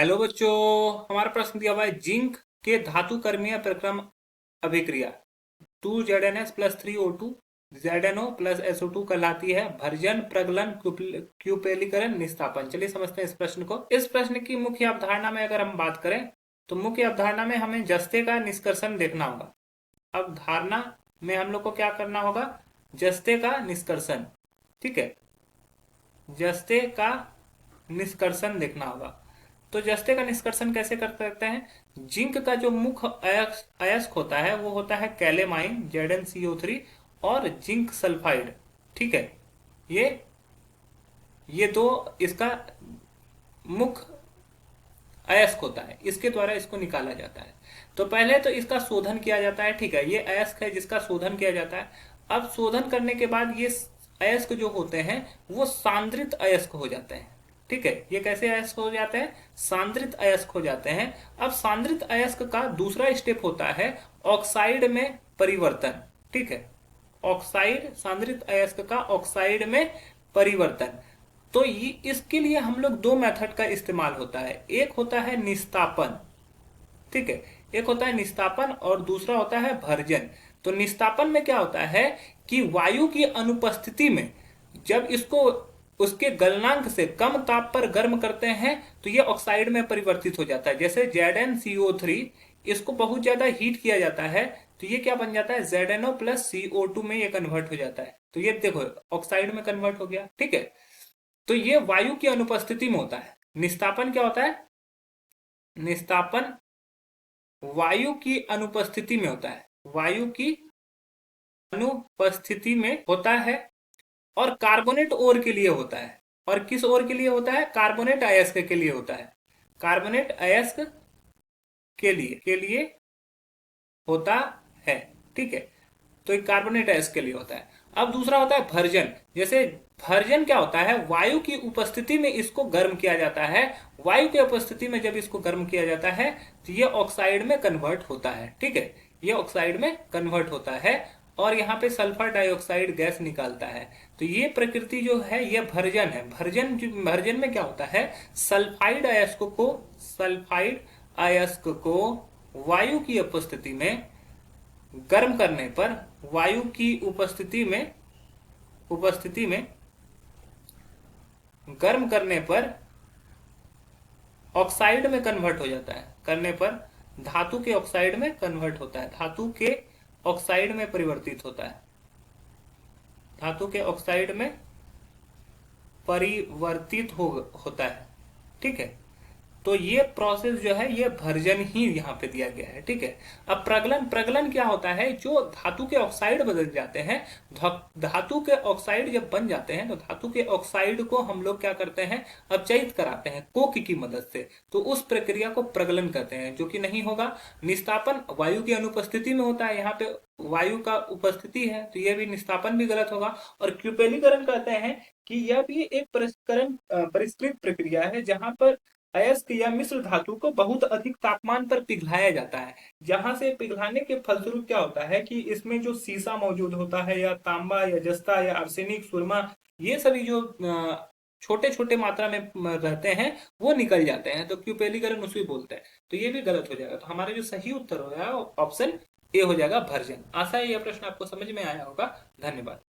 Hello बच्चों, हमारा प्रश्न दिया हुआ है जिंक के धातु कर्मीय प्रक्रम अभिक्रिया 2ZnS plus 3O2 ZnO plus SO2 कहलाती है भर्जन, प्रगलन, क्यूपेलीकरण, निस्तापन। चलिए समझते हैं इस प्रश्न को। इस प्रश्न की मुख्य अवधारणा में अगर हम बात करें तो मुख्य अवधारणा में हमें जस्ते का निष्कर्षण देखना होगा। अवधारणा में हम लोग को क्या करना होगा? जस्ते का निष्कर्षण। ठीक है, जस्ते का निष्कर्षण देखना होगा। तो जस्ते का निष्कर्षण कैसे कर सकते हैं? जिंक का जो मुख्य अयस्क होता है वो होता है कैलेमाइन ZnCO3 और जिंक सल्फाइड। ठीक है, ये दो इसका मुख्य अयस्क होता है, इसके द्वारा इसको निकाला जाता है। तो पहले तो इसका शोधन किया जाता है। ठीक है, ये अयस्क है जिसका शोधन किया जाता है। अब शोधन करने के बाद ये अयस्क जो होते हैं वो सांद्रित अयस्क हो जाते हैं। ठीक है, ये कैसे अयस्क हो जाते हैं? सांद्रित अयस्क हो जाते हैं। अब सांद्रित अयस्क का दूसरा स्टेप होता है ऑक्साइड में परिवर्तन। ठीक है, ऑक्साइड, सांद्रित अयस्क का ऑक्साइड में परिवर्तन। तो ये इसके लिए हम लोग दो मेथड का इस्तेमाल होता है। एक होता है निस्तापन। ठीक है, एक होता है निस्तापन और दूसरा होता है भर्जन। तो निस्तापन में क्या होता है कि वायु की अनुपस्थिति में जब इसको उसके गलनांक से कम ताप पर गर्म करते हैं तो ये ऑक्साइड में परिवर्तित हो जाता है। जैसे ZnCO3, इसको बहुत ज्यादा हीट किया जाता है तो ये क्या बन जाता है? ZnO प्लस CO2 में ये कन्वर्ट हो जाता है। तो ये देखो ऑक्साइड में कन्वर्ट हो गया। ठीक है, तो ये वायु की अनुपस्थिति में होता है। निस्तापन क्या होता है? निस्तापन वायु की अनुपस्थिति में होता है, वायु की अनुपस्थिति में होता है और कार्बोनेट ओर के लिए होता है। और किस ओर के लिए होता है? कार्बोनेट अयस्क के लिए होता है। कार्बोनेट अयस्क के लिए होता है। ठीक है, तो एक कार्बोनेट अयस्क के लिए होता है। अब दूसरा होता है भर्जन। जैसे भर्जन क्या होता है? वायु की उपस्थिति में इसको गर्म किया जाता है। वायु की उपस्थिति में जब इसको गर्म किया जाता है तो ये ऑक्साइड में कन्वर्ट होता है। ठीक है, ये ऑक्साइड में कन्वर्ट होता है और यहाँ पे सल्फर डाइऑक्साइड गैस निकालता है। तो ये प्रकृति जो है ये भर्जन है। भर्जन में क्या होता है? सल्फाइड अयस्क को वायु की उपस्थिति में गर्म करने पर, वायु की उपस्थिति में गर्म करने पर ऑक्साइड में कन्वर्ट हो जाता है। करने पर धातु के ऑक्साइड में कन्वर्ट होता है, धातु के ऑक्साइड में परिवर्तित होता है, धातु के ऑक्साइड में परिवर्तित होता है। ठीक है, तो ये प्रोसेस जो है ये भर्जन ही यहाँ पे दिया गया है। ठीक है, अब प्रगलन क्या होता है? जो धातु के ऑक्साइड बदल जाते हैं, धातु के ऑक्साइड जब बन जाते हैं तो धातु के ऑक्साइड को हम लोग क्या करते हैं? अपचयित कराते हैं कोक की मदद से। तो उस प्रक्रिया को प्रगलन कहते हैं, जो कि नहीं होगा। निस्तापन वायु की अनुपस्थिति में होता है, यहाँ पे वायु का उपस्थिति है तो यह भी निस्तापन भी गलत होगा। और क्यूपेलीकरण कहते हैं कि यह भी एक परिष्कृत प्रक्रिया है जहां पर अयस्क या मिश्र धातु को बहुत अधिक तापमान पर पिघलाया जाता है। जहां से पिघलाने के फलस्वरूप क्या होता है कि इसमें जो सीसा मौजूद होता है या तांबा या जस्ता या आर्सेनिक, सुरमा, ये सभी जो छोटे छोटे मात्रा में रहते हैं वो निकल जाते हैं। तो क्यूपेलीकरण उसे बोलते हैं। तो ये भी गलत हो जाएगा। तो हमारा जो सही उत्तर हो जाएगा ऑप्शन ए हो जाएगा, भर्जन। आशा है यह प्रश्न आपको समझ में आया होगा। धन्यवाद।